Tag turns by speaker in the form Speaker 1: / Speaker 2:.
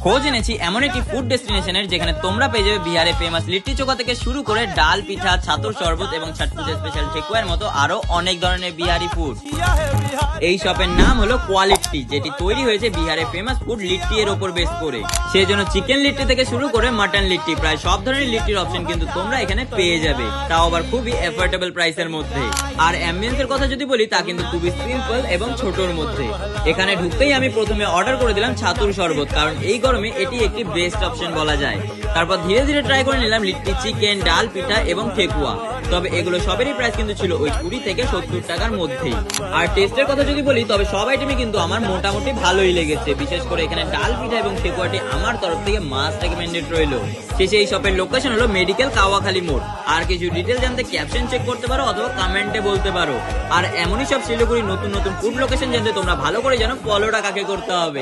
Speaker 1: খোঁজ এনেছি এমন একটি ফুড ডেস্টিনেশনের যেখানে তোমরা পেয়ে যাবে বিহারে ফেমাস লিট্টি চোখা থেকে শুরু করে ডাল, পিঠা, ছাতুর শরবত এবং ছট পুজো স্পেশাল ঠেকুয়ার মতো আরো অনেক ধরনের বিহারি ফুড। এই শপের নাম হলো কোয়ালিটি, যেটি তৈরি হয়েছে বিহারে ফেমাস ফুড লিট্টি এর উপর বেস করে। সেই জন্য চিকেন লিট্টি থেকে শুরু করে মাটন লিট্টি, প্রায় সব ধরনের লিট্টির অপশন কিন্তু তোমরা এখানে পেয়ে যাবে, তাও আবার খুবই এফোর্ডেবল প্রাইসের মধ্যে। আর অ্যাম্বিয়েন্সের কথা যদি বলি তা কিন্তু খুবই সিম্পল এবং ছোটর মধ্যে। এখানে ঢুকতেই আমি প্রথমে অর্ডার করে দিলাম ছাতুর শরবত, কারণ এই গরমে এটি একটি বেস্ট অপশন বলা যায়। তারপর ধীরে ধীরে ট্রাই করে নিলাম লিট্টি, চিকেন, ডাল, পিঠা এবং ঠেকুয়া। তবে এগুলো সবেরই প্রাইস কিন্তু ছিল ওই 20 থেকে 70 টাকার মধ্যেই। আর টেস্টের কথা যদি বলি তবে সব আইটেমই কিন্তু আমার মোটামুটি ভালোই লেগেছে। বিশেষ করে এখানে ডাল, পিঠা এবং ঠেকুয়াটি আমার তরফ থেকে মাস্ট রেকমেন্ডেড রইলো। শেষে এই শপের লোকেশন হলো মেডিকেল কাওয়াখালী মোড়। আর কিছু ডিটেল জানতে ক্যাপশন চেক করতে পারো অথবা কমেন্টে বলতে পারো। আর এমনই সব শিলিগুড়ি নতুন নতুন ফুড লোকেশন জানতে তোমরা ভালো করে জানো ফলোটা কাকে করতে হবে।